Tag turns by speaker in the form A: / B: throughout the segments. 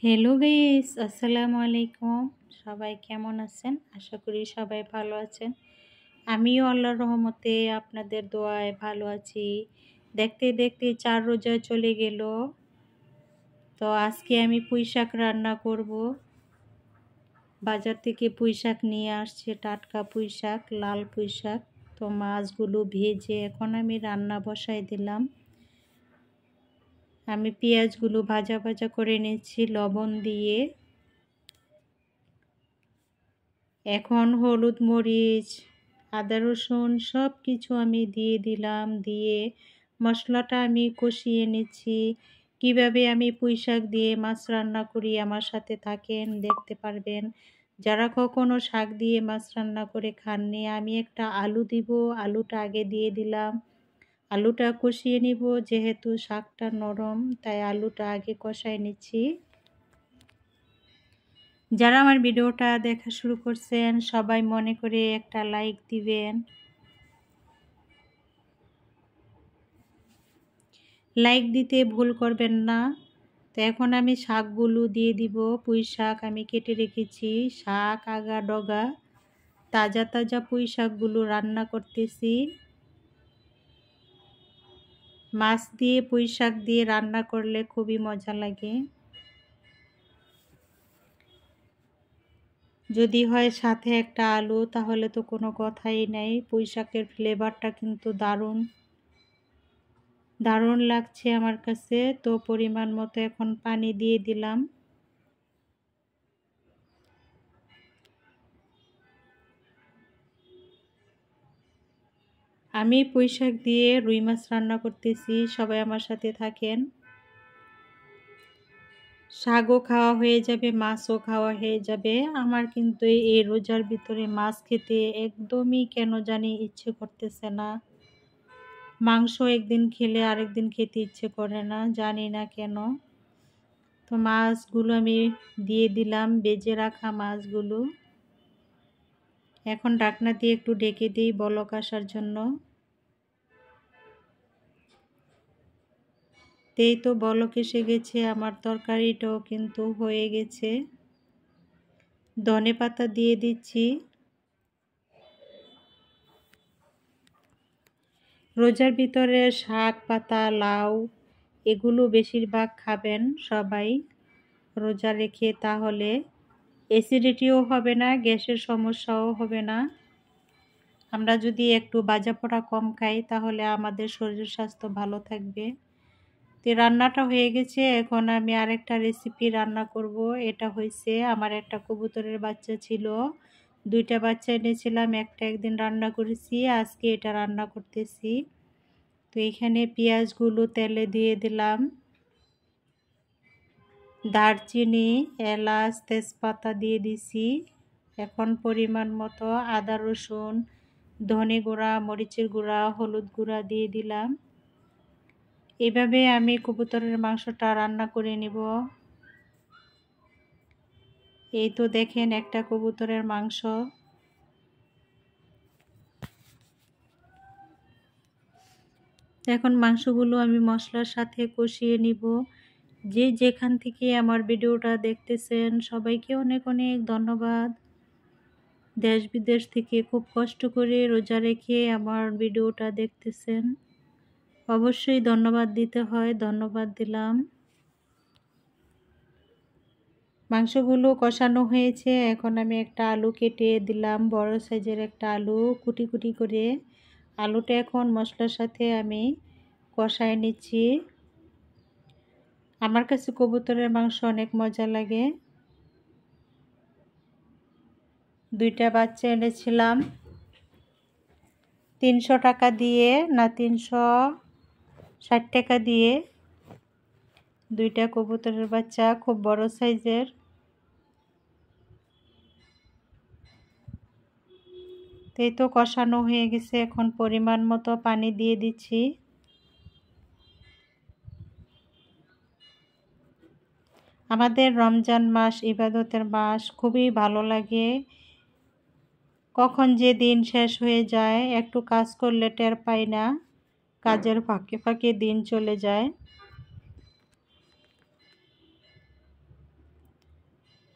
A: Hello guys, আসসালামু আলাইকুম। সবাই কেমন আছেন? আশা করি সবাই ভালো আছেন। আমিও আল্লাহর রহমতে আপনাদের দোয়ায় ভালো আছি। দেখতে দেখতে 4 রোজা চলে গেল। তো আজকে আমি পুঁইশাক রান্না করব। বাজার থেকে পুঁইশাক নিয়ে আসছে, টাটকা পুঁইশাক, লাল পুঁইশাক। তো মাছগুলো ভেজে এখন আমি রান্না বসাই দিলাম। আমি পেঁয়াজগুলো ভাজা ভাজা করে নিচ্ছি লবণ দিয়ে। এখন হলুদ, মরিচ, আদা, রসুন সব কিছু আমি দিয়ে দিলাম। দিয়ে মশলাটা আমি কষিয়ে নিচ্ছি। কিভাবে আমি পুঁইশাক দিয়ে মাছ রান্না করি আমার সাথে থাকেন, দেখতে পারবেন। যারা কখনো শাক দিয়ে মাছ রান্না করে খাননি, আমি একটা আলু দিব। আলুটা আগে দিয়ে দিলাম। আলুটা কষিয়ে নিব, যেহেতু শাকটা নরম তাই আলুটা আগে কষাই নিচ্ছি। যারা আমার ভিডিওটা দেখা শুরু করছেন সবাই মনে করে একটা লাইক দিবেন। লাইক দিতে ভুল করবেন না। তো এখন আমি শাকগুলো দিয়ে দিব। পুঁই শাক আমি কেটে রেখেছি, শাক, আগা ডগা, তাজা তাজা পুঁই শাকগুলো রান্না করতেছি। মাছ দিয়ে পুঁই শাক দিয়ে রান্না করলে খুবই মজা লাগে। যদি হয় সাথে একটা আলু তাহলে তো কোনো কথাই নাই। পুঁই শাকের ফ্লেভারটা কিন্তু দারুণ লাগছে আমার কাছে। তো পরিমাণ মতো এখন পানি দিয়ে দিলাম। আমি পুঁইশাক দিয়ে রুই মাছ রান্না করতেছি, সবাই আমার সাথে থাকেন। শাকও খাওয়া হয়ে যাবে, মাছও খাওয়া হয়ে যাবে। আমার কিন্তু এই রোজার ভিতরে মাছ খেতে একদমই কেন জানি ইচ্ছে করতেছে না। মাংস একদিন খেলে আরেকদিন খেতে ইচ্ছে করে না, জানি না কেন। তো মাছগুলো আমি দিয়ে দিলাম, বেজে রাখা মাছগুলো। এখন ঢাকনা দিয়ে একটু ঢেকে দিই বলক আসার জন্য। এই তো বলক এসে গেছে, আমার তরকারিটাও কিন্তু হয়ে গেছে। ধনেপাতা দিয়ে দিচ্ছি। রোজার ভিতরে শাক পাতা, লাউ এগুলো বেশিরভাগ খাবেন সবাই রোজা রেখে, তাহলে অ্যাসিডিটিও হবে না, গ্যাসের সমস্যাও হবে না। আমরা যদি একটু ভাজা পোড়া কম খাই তাহলে আমাদের শরীর স্বাস্থ্য ভালো থাকবে। তো রান্নাটা হয়ে গেছে, এখন আমি আরেকটা রেসিপি রান্না করব। এটা হয়েছে, আমার একটা কবুতরের বাচ্চা ছিল, 2টা বাচ্চা এনেছিলাম, একটা একদিন রান্না করেছি, আজকে এটা রান্না করতেছি। তো এখানে পেঁয়াজগুলো তেলে দিয়ে দিলাম, দারচিনি, এলাচ, তেজপাতা দিয়ে দিছি। এখন পরিমাণ মতো আদা, রসুন, ধনে গুঁড়া, মরিচের গুঁড়া, হলুদ গুঁড়া দিয়ে দিলাম। এভাবে আমি কবুতরের মাংসটা রান্না করে নিব। এই তো দেখেন একটা কবুতরের মাংস। এখন মাংসগুলো আমি মশলার সাথে কষিয়ে নিব। যে যেখান থেকে আমার ভিডিওটা দেখতেছেন সবাইকে অনেক অনেক ধন্যবাদ। দেশ বিদেশ থেকে খুব কষ্ট করে রোজা রেখে আমার ভিডিওটা দেখতেছেন, অবশ্যই ধন্যবাদ দিতে হয়, ধন্যবাদ দিলাম। মাংসগুলো কষানো হয়েছে, এখন আমি একটা আলু কেটে দিলাম, বড় সাইজের একটা আলু কুটি কুটি করে। আলুটা এখন মশলার সাথে আমি কষায় নিচ্ছি। আমার কাছে কবুতরের মাংস অনেক মজা লাগে। 2টা বাচ্চা এনেছিলাম 300 টাকা দিয়ে, না 360 টাকা দিয়ে। 2টা কবুতরের বাচ্চা খুব বড় সাইজের। এই তো কষানো হয়ে গেছে, এখন পরিমাণ মতো পানি দিয়ে দিচ্ছি। আমাদের রমজান মাস ইবাদতের মাস, খুবই ভালো লাগে। কখন যে দিন শেষ হয়ে যায় একটু কাজ করলে টের পাই না, কাজের ফাঁকে ফাঁকে দিন চলে যায়।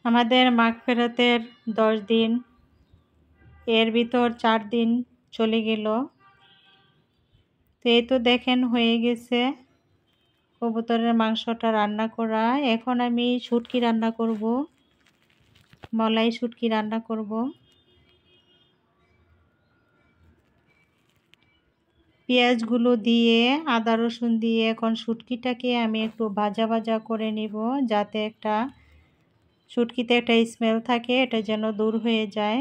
A: আমাদের মাগফিরাতের 10 দিন, এর ভিতর 4 দিন চলে গেল। তো এই তো দেখেন হয়ে গেছে কবুতরের মাংসটা রান্না করা। এখন আমি শুটকি রান্না করব, মলাই শুটকি রান্না করব। পেঁয়াজগুলো দিয়ে, আদা রসুন দিয়ে এখন শুটকিটাকে আমি একটু ভাজা ভাজা করে নিব, যাতে একটা শুটকিতে একটা স্মেল থাকে, এটা যেন দূর হয়ে যায়।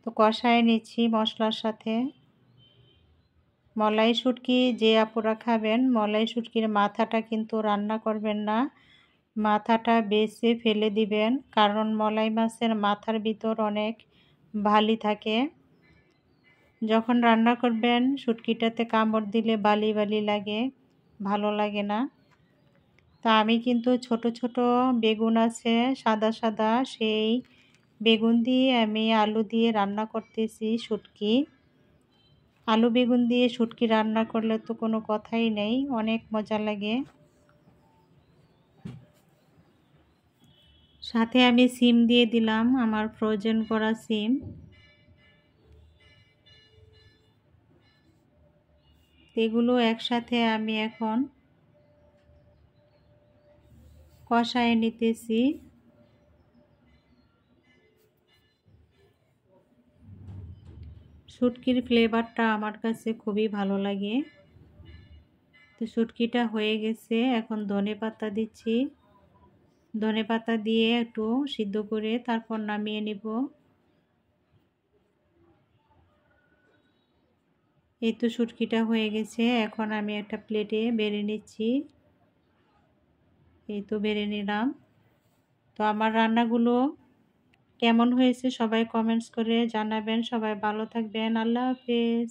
A: তো কষায় নিচ্ছি মশলার সাথে। মলাই শুটকি যে আপুরা খাবেন, মলাই শুটকির মাথাটা কিন্তু রান্না করবেন না, মাথাটা বেছে ফেলে দিবেন, কারণ মলাই মাছের মাথার ভিতর অনেক বালি থাকে। যখন রান্না করবেন শুটকিটাতে কামড় দিলে বালি বালি লাগে, ভালো লাগে না। তা আমি কিন্তু ছোট ছোট বেগুন আছে সাদা সাদা, সেই বেগুন দিয়ে আমি আলু দিয়ে রান্না করতেছি শুটকি। আলু বেগুন দিয়ে শুটকি রান্না করলে তো কোনো কথাই নেই, অনেক মজা লাগে। সাথে আমি সিম দিয়ে দিলাম, আমার ফ্রোজেন করা সিম। এগুলো একসাথে আমি এখন কষায় নিতেছি। শুটকির ফ্লেভারটা আমার কাছে খুবই ভালো লাগে। তো শুটকিটা হয়ে গেছে, এখন ধনেপাতা দিচ্ছি। ধনেপাতা দিয়ে একটু সিদ্ধ করে তারপর নামিয়ে নেব। এই তো শুটকিটা হয়ে গেছে, এখন আমি একটা প্লেটে বেড়ে নিচ্ছি। এই তো বেড়ে নিলাম। তো আমার রান্নাগুলো কেমন হয়েছে সবাই কমেন্টস করে জানাবেন। সবাই ভালো থাকবেন। আল্লাহ হাফেজ।